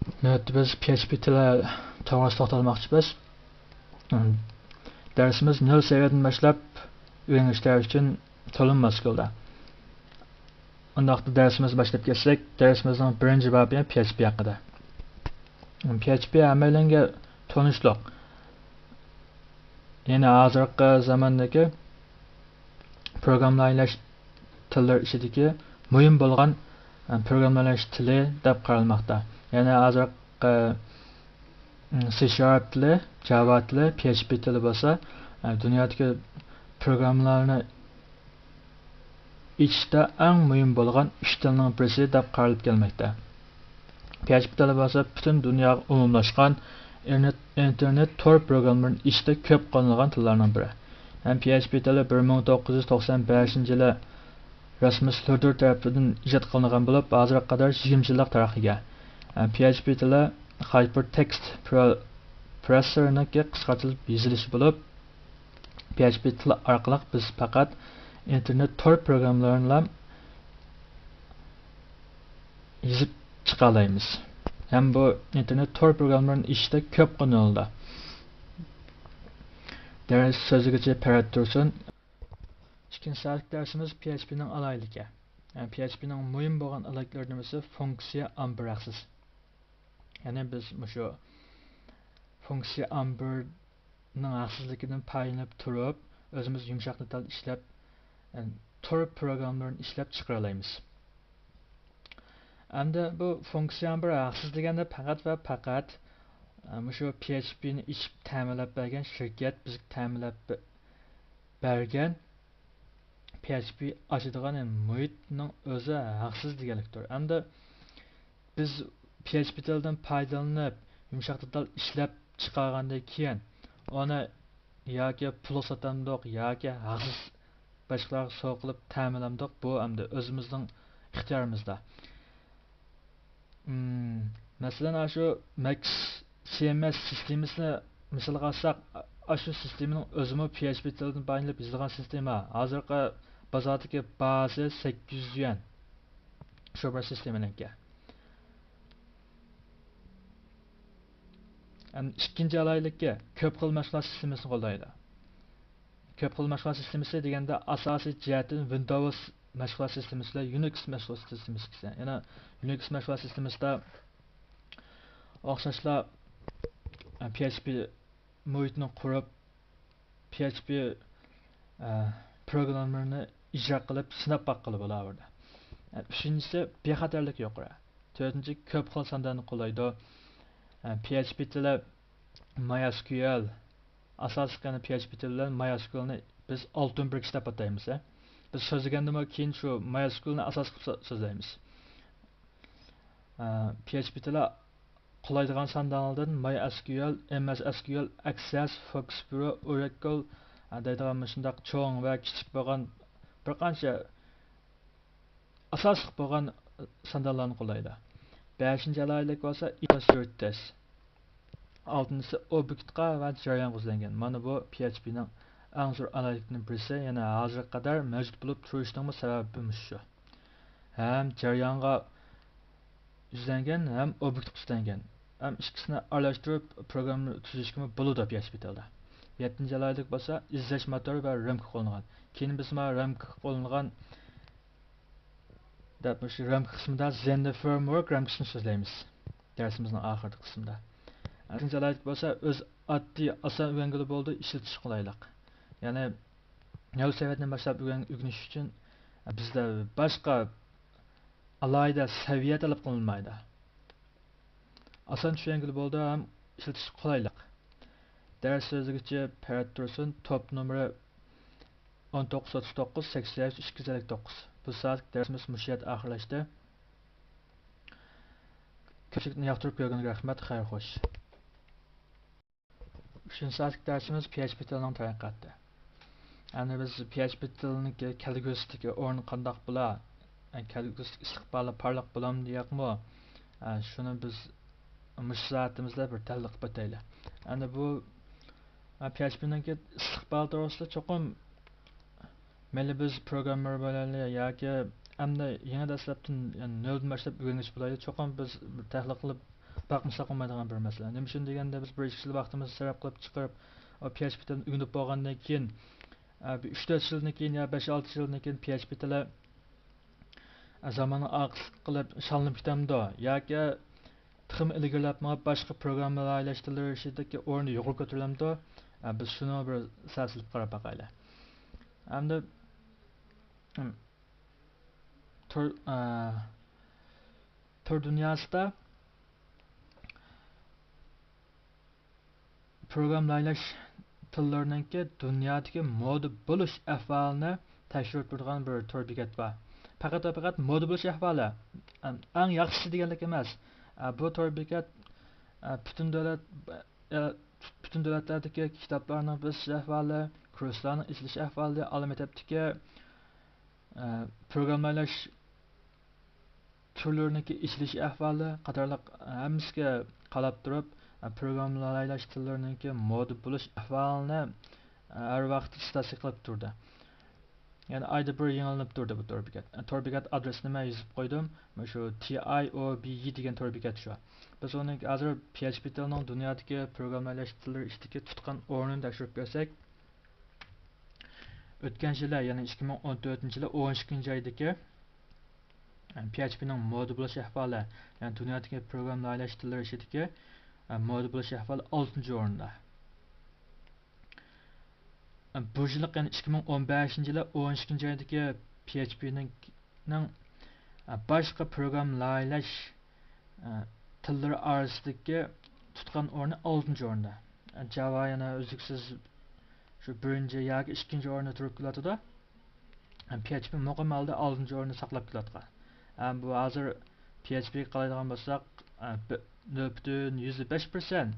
Evet, biz PHP tili to'g'risida to'xtalmoqchimiz. Dersimiz 0 seviyadan boshlab o'rganishlar uchun to'lim mazkurda. Undaqda dersimiz boshlab ketsak, darsimizning birinchi bobi PHP haqida. PHP hammalarga tanishliq. Ya'ni hozirgi zamondagi programlash tillar ichidagi muhim bo'lgan programlash tili deb qaralmoqda. Ya'ni hozirgi C# tili, Java tili, PHP tili bo'lsa, dunyodagi programlarni ichida eng muhim bo'lgan 3 tilning birisi deb qaralib kelmoqda. PHP tili bo'lsa butun dunyoga umumlashgan internet tor programlarning ichida ko'p qo'llanilgan tillarning biri. PHP tili 1995-yili Rasmus Luther tarafidan ijod qilingan bo'lib, hozirga qadar 20 yillik tarixga. PHP tili Hypertext Processorning qisqartirilib yozilishi bo'lib, PHP tili orqali biz faqat internet tor programlarini yozib chiqa olamiz. Ham bu internet tor programlarning ichida ko'p qo'llaniladi. Ders so'zigacha parad tursin. İkinci saatlik dersimiz PHP'nin alayligi. PHP'nin muhim bo'lgan alayliklaridan birisi funksiya amberaqsiz. Ya'ni biz shu funksiya amberning haqsizligidan foydalanib turib, o'zimiz yumshoq detal ishlab, tor programlarni ishlab chiqara olamiz. Endi bu funksiya amber haqsiz deganda faqat va faqat shu PHP'ni ichib ta'minlab bergan shirkat bizga ta'minlab bergan PHP açıdığan muhitning o'zi haqsiz deganlikdir. Endi biz PHP tilidan foydalanib, yumshoq detal ishlab chiqargandan keyin uni yoki pul sotamdiq yoki haqsiz boshqalarga sovg'a qilib ta'minlamdiq, bu endi o'zimizning ixtiyorimizda. Masalan, shu Max CMS sistemasini misolga olsak, shu sistemaning o'zimi PHP tilidan foydalanib yozilgan sistema. Hozirgi bozordagi bazasi 800 yuan. Shu bir sistemaniki. İkinci alayligi ko'p xil mashg'ulot sistemasini qo'llaydi. Ko'p xil mashg'ulot sistemasi deganda asosiy jihatdan Windows mashg'ulot sistemasi bilan Unix mashg'ulot sistemasi. Yana Unix mashg'ulot sistemasida o'xshashlar PHP muhitini qurib, PHP programlarni ijro qilib, sinab boqqili bo'laverdi. Uchinchisi bexatarlik yuqori. To'rtinchi ko'p xil sonlarni qo'llaydi. PHP tili MySQL asosiy PHP tili bilan MySQLni biz oltin bir deb ataymiz. Biz so'zlagandan keyin shu MySQLni asos qilib so'zlaymiz. PHP tili qo'llaydigan sonlardan MySQL, MSSQL, Access, Foxbury, Oracle deydigan shunday cho'ng va kichik bo'lgan bir qancha asosiy bo'lgan sonlarni qo'llaydi. 5-chi alaylik bo'lsa Iosirtes. 6-si obyektga va jarayonga uzlangan. Mana bu PHP'ning eng zo'r alayliklarining birisi, yana hozirga qadar mavjud bo'lib turishining sababi shu. Ham jarayonga uzlangan, ham obyektga uzlangan. Ham ikkisini aralashtirib programni tuzishga bo'ladi PHP tilida. 7-chi alaylik bo'lsa izlash motori va RAM qo'llangan. Keyin biz RAM qo'llangan deb shu RAM qismida Xender Framework RAM qismini so'zlaymiz. Darsimizning oxirgi qismida. 8-chi alaylik bo'lsa o'z oddiy oson o'rgangili bo'ldi, ishlatish qulaylik. Ya'ni 0 seviyadan boshlab o'rganish uchun bizda boshqa alayda seviya talab qilinmaydi. Oson tushungili bo'ldi, ham ishlatish qulaylik. Ders so'zigacha parad tursin, top nomeri 1939 83 259. Bu saat dersimiz mushiyat oxirlashdi. Ko'pchilikni yoqtirib ko'rganiga rahmat, xayr xo'sh. 3-chi saatlik dersimiz PHP tilining taraqqiyoti. Endi biz PHP tilining kelgusidagi o'rni qandoq bo'lar? Kelgusi istiqboli parlaq bo'ladimi deyapmi? Shuni biz mush soatimizda bir tahlil qilib o'taylik. Endi bu PHP'ning istiqboli to'g'risida cho'qim mayli biz programmer bo'laylik yoki endi yana dastlabdan noldan boshlab o'rganish bo'laylik, cho'qim biz tahlil qilib Bakmasa olmaydigan bir masala. Nima uchun deganda biz bir 2 yil vaqtimizni sarf qilib chiqarib, PHP tilini o'rganib bo'lgandan keyin 3-4 yildan keyin yo 5-6 yildan keyin PHP tili zamanni aqs qilib shalınıp ketamdi yoki tixim ilgirlab boshqa programmalar aylashtirilishdagi o'rni yuqori ko'tarilamdi. Biz shuni bir sasilib qarab baqaylik. Hamda Tor dünyasida programlaylash tillarininki dunyodagi moda bo'lish ahvolini tekshirib turgan bir tor bekat bor. Faqat moda bo'lish ahvoli eng yaxshisi deganlik emas. Bu tor bekat butun davlatlardagi kitoblarning bosish ahvoli, kurslarning ishlash ahvoli, oliy maktabdagi programlash turlariniki ishlash ahvoli qatorliq hammasiga qarab turib programlash tillariniki moda bo'lish ahvolini har vaqt statistika qilib turdi. Yani ayda bir yangilanib turdi bu tor bekat. Tor bekat adresini men yozib qo'ydim. Mana shu TIOBE degan tor bekat shu. Biz uni hozir PHP tilining dunyodagi programlash tillari ichidagi tutgan o'rnini tekshirib ko'rsak, o'tgan yili, ya'ni 2014-yili 12-oydagi PHP ning moda bo'lish ahvoli, ya'ni dunyodagi programlash tillari ichidagi moda bo'lish ahvoli 6-o'rinda. Bu yil, ya'ni 2015-yili 12-oydagi PHP ning boshqa programlash tillari orasidagi tutgan o'rni 6-o'rinda. Java yana uzluksiz shu 1 yoki 2-o'rinda turib keladi. PHP muqimmalda 6-o'rinda saqlab keladi. Bu hozir PHP qaraydigan bo'lsak 0.5%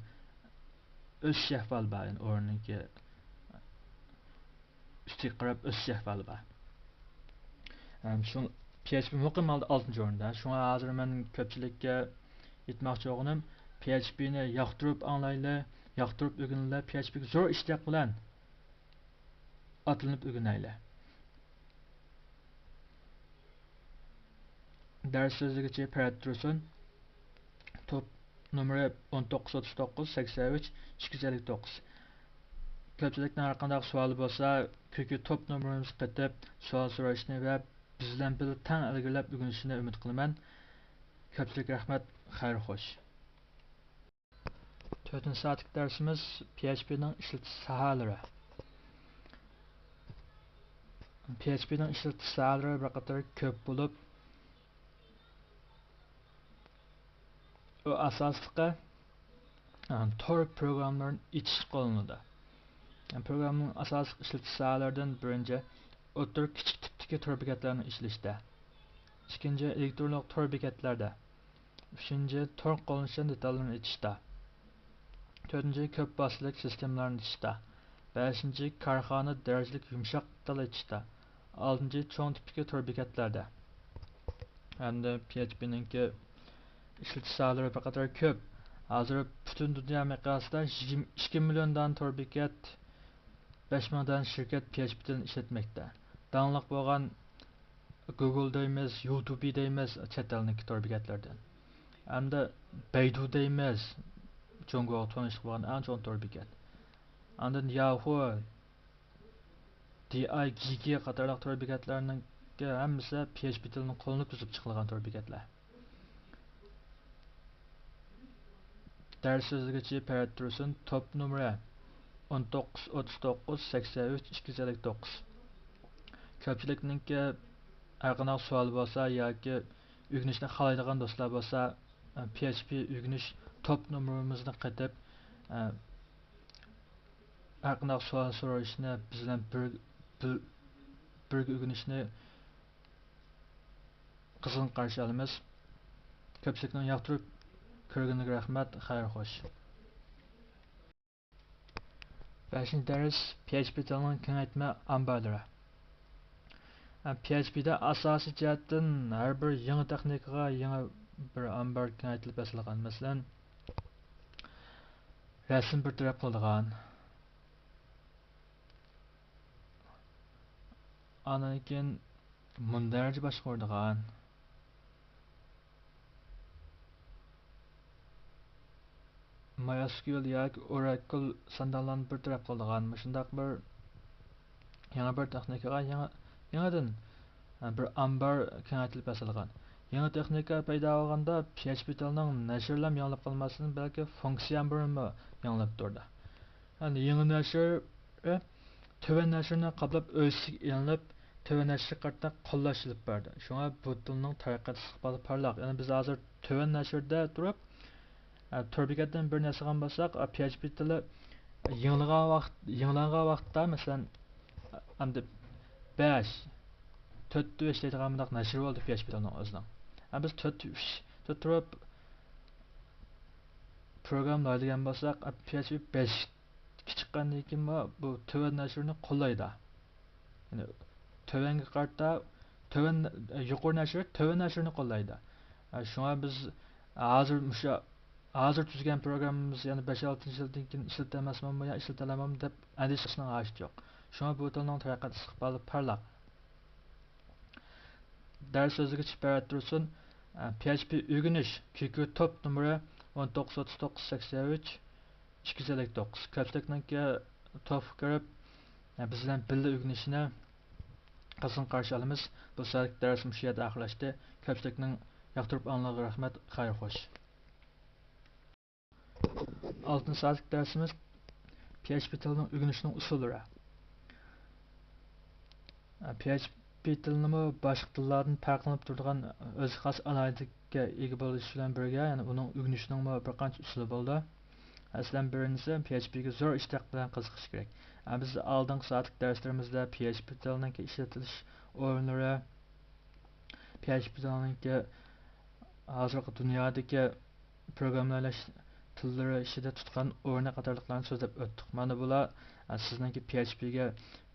o'sish ahvoli bor, ya'ni o'rniga ustiga qarab o'sish ahvoli bor. Shu PHP muqimmalda 6-o'rinda. Shunga hozir men ko'pchilikka aytmoqchi bo'lganim, PHP ni yoqtirib anglayli, yoqtirib o'rganayli, PHP ga zo'r ishtiyoq bilan atlanib o'rganayli. Ders so'zligicha parad tursin. Top nomeri 193983-259. Ko'pchilikning har qanday savoli bo'lsa, ko'ki top nomerimiz qatib savol so'rashni va bizdan bir tang ilgirlab o'rganishni umid qilaman. Ko'pchilik rahmat, xayr xo'sh. 4-soatlik darsimiz PHP ning ishlatish sohalari. PHP ning ishlatish sohalari bir qator ko'p bo'lib, o asosliqi tor programlarni ichish qo'llanadi. Programning asosiy ishlatish sohalaridan birinchi o'tir kichik tipdagi tor bekatlarni ishlashda. Ikkinchi elektronlik tor bekatlarda. Uchinchi tor qo'llanishdan detallarni ichishda. To'rtinchi ko'p bosliq sistemalarni ichishda. Beshinchi korxona darajalik yumshoq til ichishda. Oltinchi cho'ng tipdagi tor bekatlarda. Endi PHP ning ishlatish sohalari bir qator ko'p. Hozir butun dunyo miqyosida 2 milliondan tor bekat, 5 mingdan shirkat PHP tilini ishlatmoqda. Danliq bo'lgan Google deymiz, YouTube deymiz, chet ellik tor bekatlardan. Hamda Baidu deymiz, Jongo tanishib bo'lgan eng chong tor bekat. Andan Yahoo, DIGG qatorliq tor bekatlarning hammasi PHP tilini qo'llanib tuzib chiqilgan tor bekatlar. Ders so'zligicha parad tursin. Top nomeri 193983-259. Ko'pchilikningki har qanday savol bo'lsa yoki o'rganishni xohlaydigan do'stlar bo'lsa, PHP o'rganish top nomerimizni qatib har qanday savol so'rashni biz bilan birga o'rganishni qizg'in qarshi olamiz. Ko'pchilikning yoqtirib ko'rganiga rahmat, xayr xo'sh. 5-dars PHP tilining kengaytma ambarlari. PHP'da asosiy jihatdan har bir yangi texnikaga yangi bir ambar kengaytirilib yasalgan. Masalan, rasm bir taraf qiladigan, andan keyin mundarja boshqaradigan, MySQL yoki Oracle sandallarni bir taraf qiladigan shundaq bir yana bir texnikaga yangidan bir ambar kengaytirilib yasalgan. Yangi texnika paydo bo'lganda PHP tilining nashrlam yanglib qolmasdan balki funksiya birimi yanglib turdi. Yani yangi nashr töven nashrni qoplab o'siga ilinib töven nashr qarta qo'llashilib berdi. Shunga bu tilning taraqqiyot istiqboli parlaq. Yani biz hozir töven nashrda turib Torbekatdan bir narsa qilgan bo'lsak, PHP tili yangilangan vaqtda masalan hamda 5 4 ishlaydigan bunday nashr bo'ldi PHP tilining o'zining. Biz 4 turib programlaydigan bo'lsak, PHP 5 chiqqandan keyin bu töven nashrni qo'llaydi. Yani tövenge qarta töven yuqori nashr töven nashrini qo'llaydi. Shunga biz hozir tuzgan programmamiz yana 5-6 yildan keyin ishlatamasmanmi yo ishlatalamam deb andishishning hojati yo'q. Shunga bu tilning taraqqiyot istiqboli parlaq. Ders so'ziga chiqib tursin. PHP o'rganish QQ top nomeri 193983 259. Ko'pchilikningki top kirib biz bilan birga o'rganishni qasın qarshi olamiz. Bu soatlik darsimiz shu yerda oxirlashdi. Ko'pchilikning yoqtirib anglag'iga rahmat. Xayr xo'sh. 6 soatlik darsimiz PHP tilining o'rganishning usullari. PHP tilini boshqa tillardan farqlanib turadigan o'z xos alohidlikka ega bo'lishi bilan birga, ya'ni uning o'rganishning bir qancha usuli bo'ldi. Aslan birinchisi PHP'ga zo'r ishtaq bilan qiziqish kerak. Biz oldingi soatlik darslarimizda PHP tilining ishlatilish o'rinlari, PHP tilining hozirgi dunyodagi programlash tillari ichida tutgan o'rni qatorliqlarni so'zlab o'tdik. Mana bular sizningki PHP'ga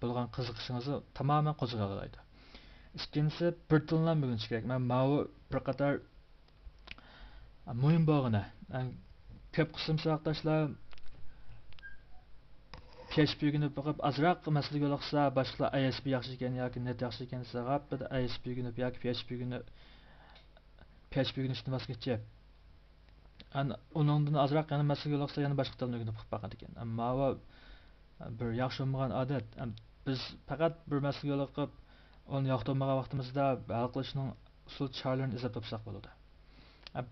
bo'lgan qiziqishingizni tamoman qo'zg'aydi. Ikkinchisi bir tilni o'rganish kerak. Men bu bir qator muhim bo'lgani. Ko'p qism savatdoshlar PHP o'rganib boqib azroq masalaga yo'liqsa, boshqalar ASP yaxshi ekan yoki net yaxshi ekan desa, bir ASP o'rganib yoki PHP o'rganishni vos kechib uningdan azroq yana masalaga yo'liqsa, yana boshqa tilni o'rganib boqadi ekan. Ammo bir yaxshi bo'lmagan odat. Biz faqat bir masalaga yo'liqib uni yoqtirmagan vaqtimizda hal qilishning usul choralarini izlab topsak bo'ladi.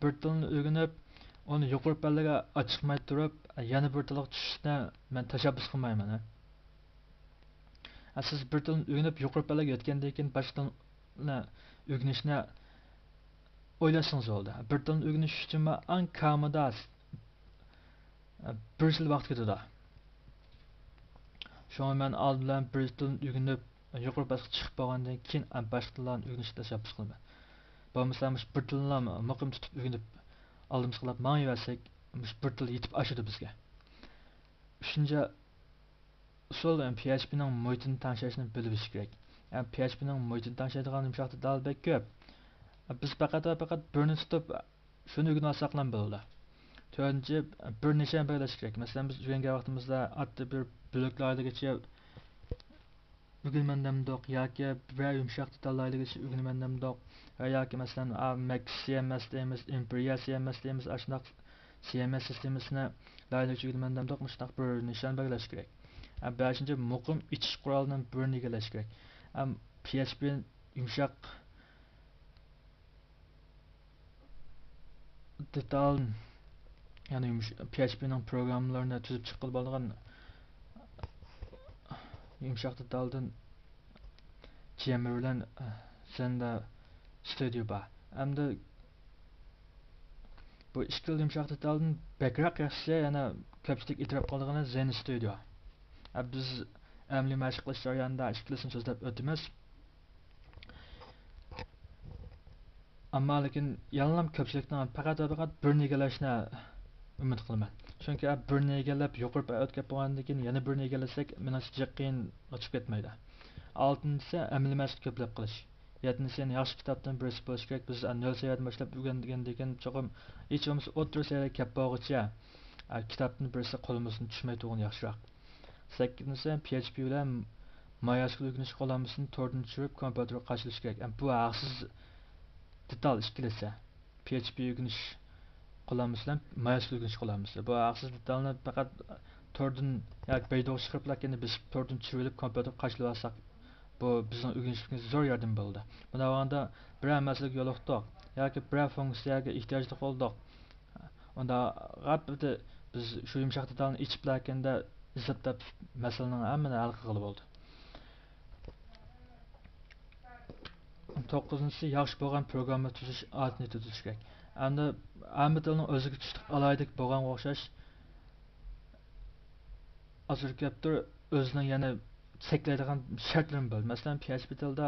Bir tilni o'rganib onu yuqori pallaga chiqmay turib yana bir tilga tushishni men tashabbus qilmayman. Siz bir tilni o'rganib yuqori pallaga yetgandan keyin boshqa tilni o'rganishni o'ylasangiz bo'ldi. Bir tilni o'rganish uchun eng kamida 1 yil vaqt ketadi. Shunga men oldin bir tilni o'rganib yuqori pallaga chiqib bo'lgandan keyin boshqa tillarni o'rganishni tashabbus qilaman. Bo'lmasa bir tilni muqim tutib o'rganib aldığımız qilib ma'naversak, bir til yetib ashadi bizga. 3-chi usul PHP'ning muhitini tanishni bilish kerak. PHP'ning muhitini tanishadigan yumshoq detal bek ko'p. Biz faqat birini tutib shuni o'rganib olsak ham bo'ladi. 4-chi bir necha belgilash kerak. Masalan, biz o'rgangan vaqtimizda adda bir bloklargacha o'rganmandamdoq yoki bir yumshoq detallargacha o'rganmandamdoq yoki masalan Mac CMS deymiz, Imperial CMS deymiz, ashundoq CMS sistemasini layihalash o'rganmandamdoq mushtaq bir nishon belgilash kerak. 5-chi muqim ichish qurolining birini egallash kerak. PHP yumshoq detal, ya'ni PHP'ning programmalarini tuzib chiqib bo'lgan yumshoq detaldan JMR bilan senda Studio bor. Hamda bu ikki yumshoq detaldan bakroq yaxshi yana ko'pchilik e'tirof qiladigan Zen Studio. Biz amaliy mashq qilish jarayonida ikkilisini so'zlab o'tamiz. Ammo lekin yalnam ko'pchilikning faqat birini egallashni umid qilaman. Chunki birini egallab yuqori o'tib bo'lgandan keyin yana birini egallasak, menimcha qiyin chiqib ketmaydi. 6-si amaliy mashq ko'plab qilish. 7-si yaxshi kitobdan birisi bo'lish kerak. Biz 0 seviyadan boshlab o'rgangandan keyin cho'qim hech bo'lmasa o'rta seviyaga kelib bo'lguncha kitobdan birisi qo'limizdan tushmay turgan yaxshiroq. 8-si PHP bilan MySQL o'rganish qo'llanmasini tordan tushirib kompyuterga qo'shilish kerak. Bu haqsiz detal ishkilasa PHP o'rganish qo'llanmasi bilan mayasli o'rganish qo'llanmasi. Bu haqsiz detalni faqat tordan yoki baydoq chiqarib biz tordan tushirib kompyuter qarshilab olsak, bu bizning o'rganishimizga zo'r yordam bo'ldi. Buna olganda biror masalaga yo'liqdik yoki biror funksiyaga ehtiyojli bo'ldik. Unda g'alati biz shu yumshoq detalni ichib lakanda izohlab masalaning hammani hal qilib bo'ldi. 9-si yaxshi bo'lgan programma tuzish odatini tuzish kerak. Endi hamma tilning o'ziga tushlik alaylik bo'lgan o'xshash azirkaptir o'zining yana cheklaydigan shartlarim bor. Masalan, PHP tilda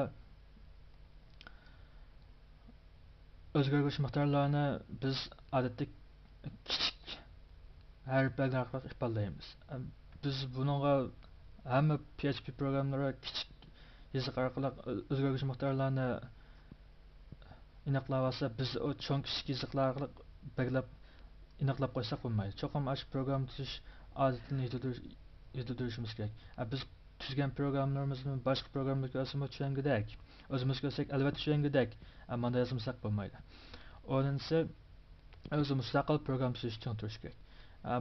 o'zgarg'ish miqdorlarini biz odatda kichik harflar orqali ifodalaymiz. Biz buningga hamma PHP programmalari kichik yoziq orqali o'zgarg'ish miqdorlarini aniqlab olsa, biz o cho'ng kichik yoziqlar orqali belgilab aniqlab qo'ysak bo'lmaydi. Cho'qim ash program tuzish odatini yetirishimiz kerak. Biz tuzgan programlarimizni boshqa programlarga o'zimiz tushungidek, o'zimiz ko'rsak albatta tushungidek, ammo yozmasak bo'lmaydi. O'ninchi o'zi mustaqil program tuzish uchun turish kerak.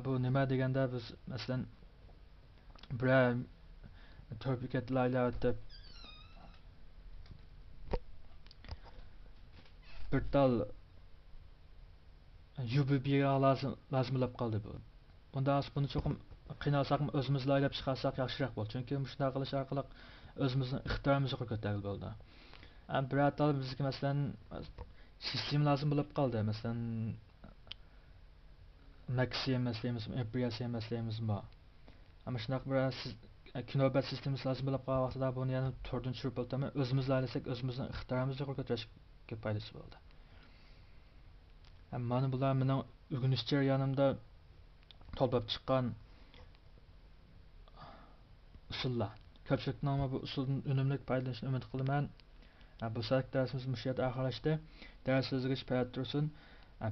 Bu nima deganda biz masalan bir topikatlarni bir tal UBB'ga lazımlab qoldi bu. Bunda buni cho'qim qiynalsak o'zimiz laylab chiqarsak yaxshiroq bo'ladi. Chunki shunday qilish orqali o'zimizning ixtiyorimizni ko'tarib bo'ldi. Bir tal bizga masalan sistem lazım bo'lib qoldi. Masalan Maxi emasligimiz, Empress emasligimiz bor. Ammo shunday bir kinobat sistemasi lazım bo'lib qolgan vaqtida buni yana to'rtinchi tushirib bo'ltami, o'zimiz laylasak o'zimizning ixtiyorimizni ko'tarishga foydasi bo'ldi. Mana bular mening o'rganish jarayonimda to'plab chiqqan usullar. Ko'pchilikning bu usuldan unumli foydalanishini umid qilaman. Bu saat dersimiz bu yerda oxirlashdi. Ders o'zgacha payt tursin.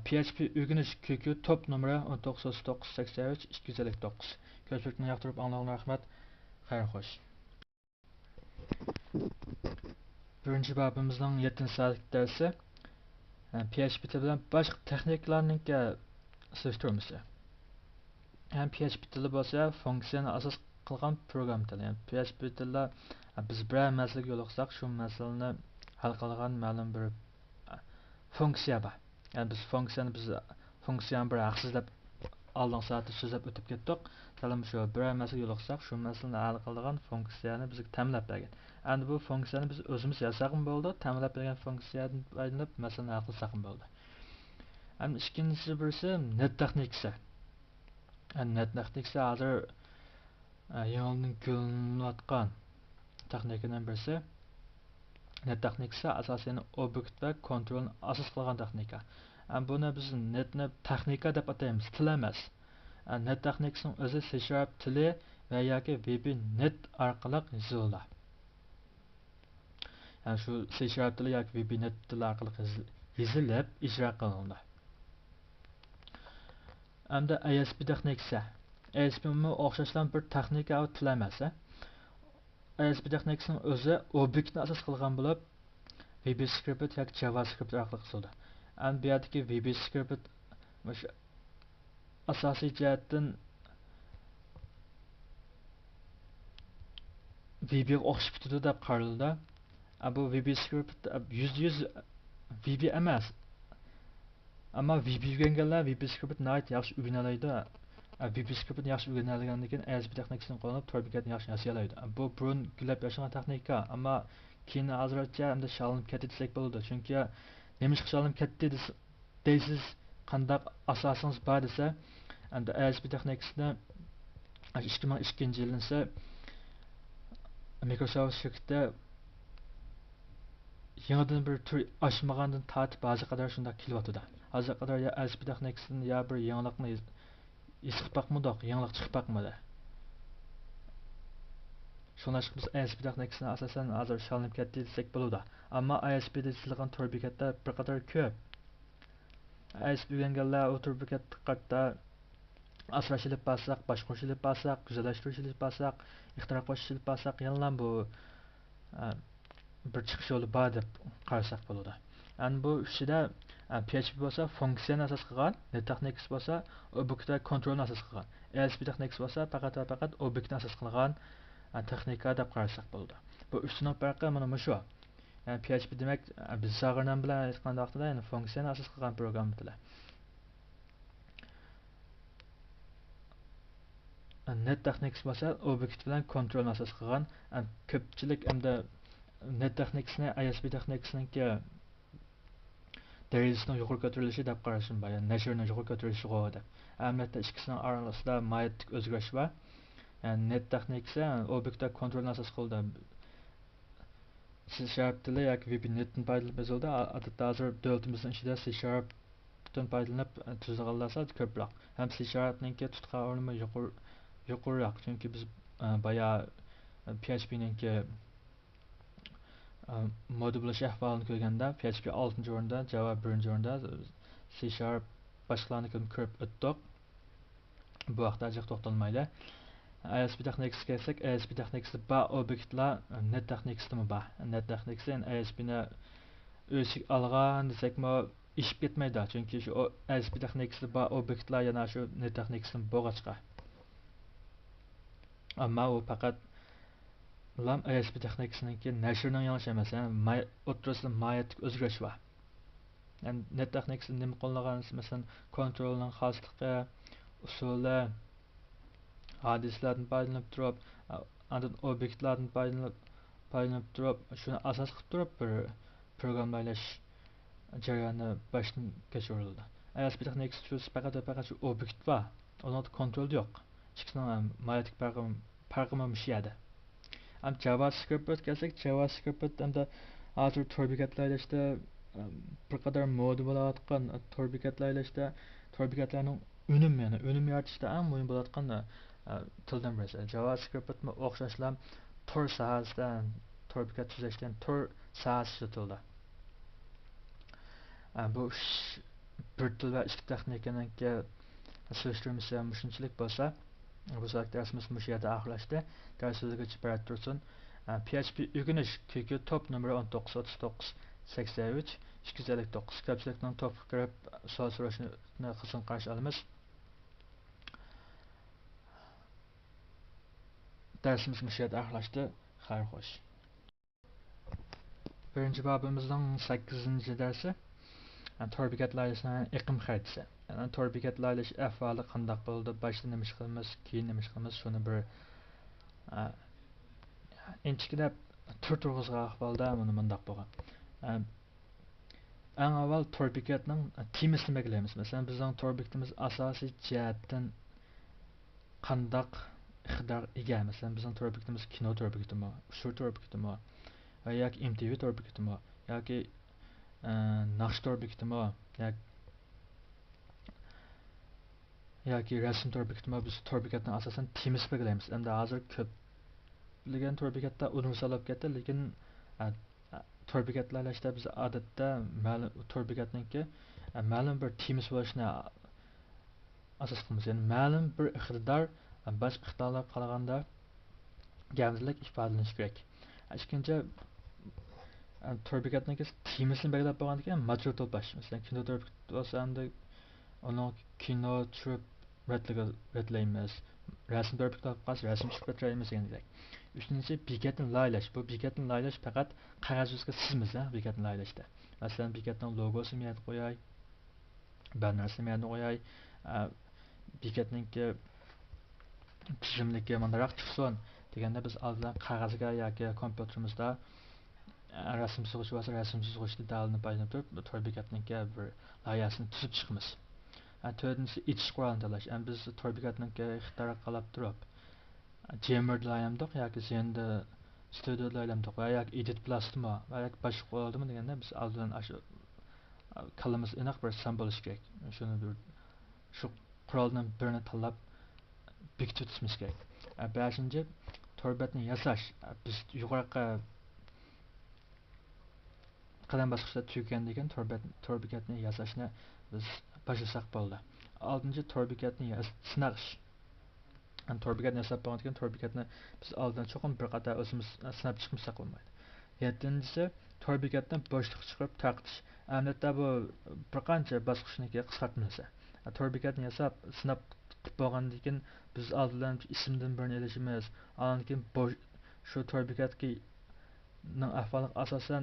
PHP o'rganish ko'ki top nomeri 1993 Ko'pchilikni yoqtirib anglag'an rahmat. Xayr xo'sh. Birinchi babimizning 7-soatlik darsi PHP tili bilan boshqa texnikalarningga solishtiramiz. PHP tili bo'lsa funksiyani asos qilgan program tili. PHP tilida biz bir masalaga yo'liqsak, shu masalani hal qilgan ma'lum bir funksiya bor. Biz funksiyani bir haqsizlab oldin soatda so'zlab o'tib ketdik. Salam shu bir masalaga yo'liqsak, shu masalani hal qilgan funksiyani bizga ta'minlab bergan. Endi bu funksiyani biz o'zimiz yasaqim bo'ldi, ta'minlab bergan funksiyadan foydalanib masalani hal qilsaqim bo'ldi. Endi ikkinchisi birisi net texnikasi. Net texnikasi hozir yangidan qo'llanayotgan texnikadan birisi. Net texnikasi asosan obyekt va kontrolni asos qilgan texnika. Buni biz netni texnika deb ataymiz, til emas. Net texnikasining o'zi C# tili va yoki VB.NET orqali yoziladi. Shu C# tili yoki VB.NET tili orqali yozilib ijro qilinadi. Endi ASP texnikasi. ASP o'xshashlan bir texnika va til emas. ASP texnikasining o'zi obyektni asos qilgan bo'lib, VBScript yoki JavaScript orqali yoziladi. Bu yerdagi VBScript asosiy jihatdan VB'ga o'xshab ketadi deb qaraladi. Bu VBScript %100 VB emas. Ammo VB o'rganganlar VBScript nihoyat yaxshi o'rgana oladi. VBScriptni yaxshi o'rgana olgandan keyin ASP texnikasini qo'llanib to'rbekatni yaxshi yasay oladi. Bu burun gullab yashagan texnika, ammo keyin hozircha endi shalinib ketdi desak bo'ladi. Chunki nima shalinib ketdi deysiz, qandaq asosingiz bor desa, endi ASP texnikasini 2002-yilda Microsoft shirkati yangidan bir tur oshmagandan tortib hozir qadar shunday kelyotdi. Hozir qadar ya ASP texnikasini ya bir yangilikni chiqib baqmadik, yangilik chiqib baqmadi. Shunday biz ASP texnikasini asosan hozir shalinib ketdi desak bo'ladi. Ammo ASP'da yozilgan tur bekatlar bir qadar ko'p. ASP o'rganganlar o tur bekat diqqatda asrashilib basak, boshqarishilib basak, güzellashtirishilib basak, ixtiro qo'shilib basak, yana bu bir chiqish yo'li bor deb qarasak bo'ladi. Bu ishida PHP bo'lsa funksiyani asos qilgan, net texnics bo'lsa obyekt kontrolni asos qilgan. ASP texnics bo'lsa faqat obyektni asos qilgan texnika deb qarasak bo'ladi. Bu uchning farqi mana shu. Yani PHP demek biz sağırdan bilen aytgan vaqtida yani funksiyani asos qilgan program tiler. Net texnics bo'lsa obyekt bilan kontrolni asos qilgan. Ko'pchilik endi net texnicsni ASP texnicsningki derecesinin yuqori ko'tarilishi deb qarashim bor. Yani nashrning yuqori ko'tarilishi qo'ydi. Albatta ikkisining orasida mayatlik o'zgarish bor. Yani net texnics obyektda kontrolni asos qildi. C# tili yoki VB.NET'dan foydalanib yozildi. Odatda hozir davlatimizning ichida C#dan foydalanib tuzilganlarsa ko'proq. Ham C#ningki tutgan o'rni yuqoriroq. Chunki biz baya PHP'ningki moda bo'lish ahvolini ko'rganda PHP 6-o'rinda, Java 1-o'rinda, C# boshqalarnikidan ko'rib o'tdik. Bu vaqtda ajiq to'xtalmaydi. ASP texnics kelsak, ASP texnicsda ba obyektlar net texnicsda ba. Net texnics ASP'ni o'zig olgan desakmi ish ketmaydi. Chunki shu ASP texnicsda ba obyektlar yana shu net texnicsdan bo'g'achqa. Ammo u faqat lam ASP texnicsningki nashrning yanglish emas, o'rtasida mayatlik o'zgarish bor. Yani net texnicsda nima qo'llangan, masalan, kontrolning xosligi, usuli, hadislardan foydalanib turib, andin obyektlardan foydalanib turib, shuni asos qilib turib bir programlaylash jarayoni boshdan kechirildi. ASP texnics faqat shu obyekt bor, uning kontroli yo'q. Ikkisining mayatlik farqi mana shu yerda. JavaScript kelsak, JavaScript hamda hozir tor bekatlaylashda bir qadar moda bo'layotgan tor bekatlaylashda tor bekatlarning unum yaratishda ham muhim bo'layotgan tildan birisi. JavaScript o'xshashlar tor sohasida tor bekat tuzashdan tor sohasi tilda. Bu bir til va ikki texnikaningki solishtirmasi shunchalik bo'lsa, bu soat dersimiz bu yerda oxirlashdi. Darsimizni barat tursin. PHP o'rganish kökü top numara 193983 259. Ko'pchilikning topga kirib savol so'rashni qism qarshi olamiz. Dersimiz bu yerda oxirlashdi. Xayr xo'sh. Birinchi babimizning 8-darsi tor bekatlaylashning iqim xaritasi. Yani tor bekatlaylash ahvoli qanday bo'ldi? Boshda nima ish qilamiz, keyin nima ish qilamiz? Shuni bir inchikilab turg'izgan ahvolda bundoq bo'lgan. Eng avval tor bekatning temasini belgilaymiz. Masalan, bizning tor bekatimiz asosiy jihatdan qandaq iqtidor ega. Masalan, bizning tor bekatimiz kino tor bekatimi, ushur tor bekatimi, yoki MTV tor bekatimi, yoki naqsh tor bekatimi, yoki rasm tor bekatimi. Biz tor bekatning asosan temasini belgilaymiz. Endi hozir ko'p lekin tor bekatda universal bo'lib ketdi, lekin tor bekatlaylashda biz odatda ma'lum tor bekatningki ma'lum bir temas bo'lishini asos qilamiz. Yani ma'lum bir iqtidor boshqa iqtidorlar qaraganda gavdalik ifodalanishi kerak. Ikkinchi tor bekatningki temasini belgilab bo'lgandan keyin modul to'plash. Masalan, kino tor bekat bo'lsa, uni kino tushirib redlaymiz. Rasm tor bekat bo'lsa, rasm tushirib redlaymiz degandek. Üçüncüsü bekatni laylash. Bu bekatni laylash faqat qog'oz yuzga sizmiz, bekatni laylashda. Masalan, bekatning logosini yozib qo'yay, bannersini yozib qo'yay, bekatningki tizimligi mandaroq chiqsin deganda biz oldin qog'ozga yoki kompyuterimizda rasm chizg'ich bo'lsa, rasm chizg'ichni dalini foydalanib turib, tor bekatningki bir loyihasini tuzib chiqamiz. To'rtinchisi itish qurolini tanlash. Biz tor bekatningki ixtiro qilib turib Jammer'da ayamdık yoki Zen'da studioda ayamdık yoki Edit Plus'da yoki boshqa qo'ldimi deganda biz oldin shu kalamiz aniq bir son bo'lishi kerak. Shuni bir shu quroldan birini tanlab bekitishimiz kerak. 5-chi tor bekatni yasash. Biz yuqoriga qadam bosqichda tugagandan keyin tor bekatni yasashni biz boshlasak bo'ldi. 6-chi tor bekatni sinash. Tor bekatni yasab bo'lgandan keyin tor bekatni biz oldin cho'qim bir qator o'zimiz sinab chiqmasak bo'lmaydi. 7-si tor bekatdan bo'shliq chiqarib tarqitish. Әмнетті бұл бір қанша басқышынеке қысқартмасы. Tor bekatni yasab, sinab qilib bo'lgandan keyin biz oldindan ismdan birini elishimiz. Andan keyin shu tor bekatga ahvoliga asosan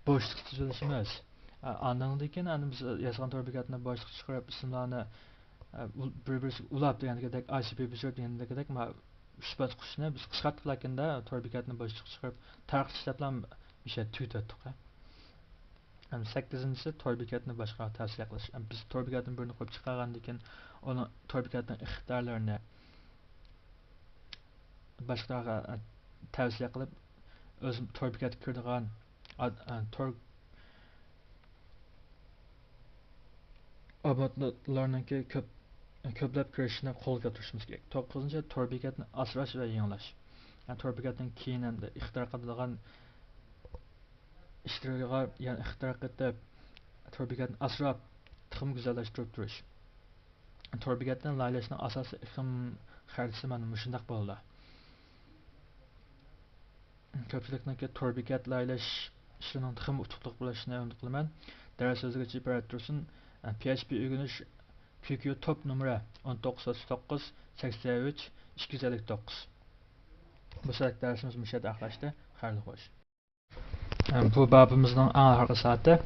bo'shliq tuzilishimiz. Andan keyin biz yasgan tor bekatni boshliq chiqarib ismlarni bir-birisi ulab degandek ICP bizor degandek ma isbat qilishni biz qisqartib lakanda tor bekatni boshliq chiqarib tarix ishlablam bir şey tüytüttük. 8-si tor bekatni boshqa tavsiya qilish. Biz tor bekatni birini qo'yib chiqargandan keyin uni tor bekatning ixtiyorlarini boshqalarga tavsiya qilib o'z tor bekatga kiradigan tor abonentlarninki ko'plab kirishini qo'lga kiritishimiz kerak. 9-chi tor bekatni asrash va yangilash. Tor bekatning keyin ixtiyor qilinadigan ishtiroklar yani ixtiro qilib tor bekatni asrab tuxum go'zallashtirib turish. Tor bekatni laylashning asosiy iqlim xarjisi mana shunday bo'ldi. Ko'pchilikniki tor bekat laylash ishining tuxum utuqliq bo'lishini umid qilaman. Dars so'zgacha iborat tursin. PHP o'rganish QQ top numeri 1939 83 259. Bu saat dersimiz müşahede aklaştı. Hayırlı hoş. Bu babımızın ağır saati.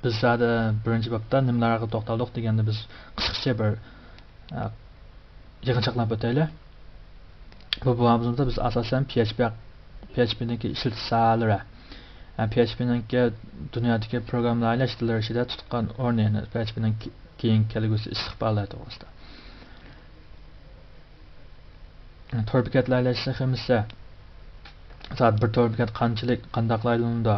Biz zaten birinci babda nimalarga to'xtaldik deganda biz qisqacha bir yig'inchoqlab o'taylik. Bu babımızda biz asosan PHP'dagi ishlatmalari, PHP'dagi dunyodagi programmalar ishlatish ichida tutgan o'rnini, PHP'ning keyin kelgusi istiqbollari to'g'risida. Tor bekatlar ishlatilmasa saat bir tor bekat qanchalik qandaqlayligida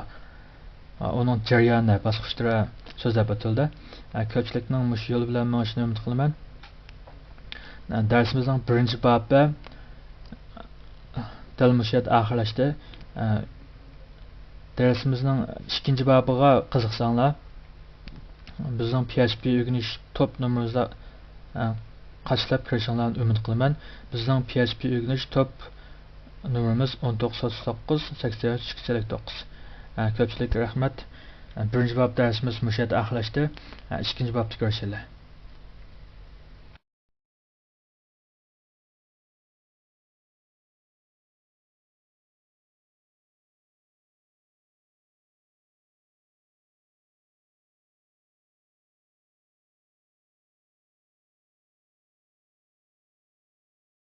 onun jarayoni bosqichlari so'zlab o'tildi. Ko'pchilikning mush yo'l bilan mashini umid qilaman. Darsimizning birinchi bobi dalmushiyat oxirlashdi. Darsimizning ikkinchi bobiga qiziqsanglar bizning PHP o'rganish top nomerimizda qachlab kirishinglarni umid qilaman. Bizning PHP o'rganish top numaramiz 1939 83 259. Ko'pchilik rahmat. Birinchi bob darsimiz mushada oxirlashdi. Ikkinchi bobda ko'rishaylik.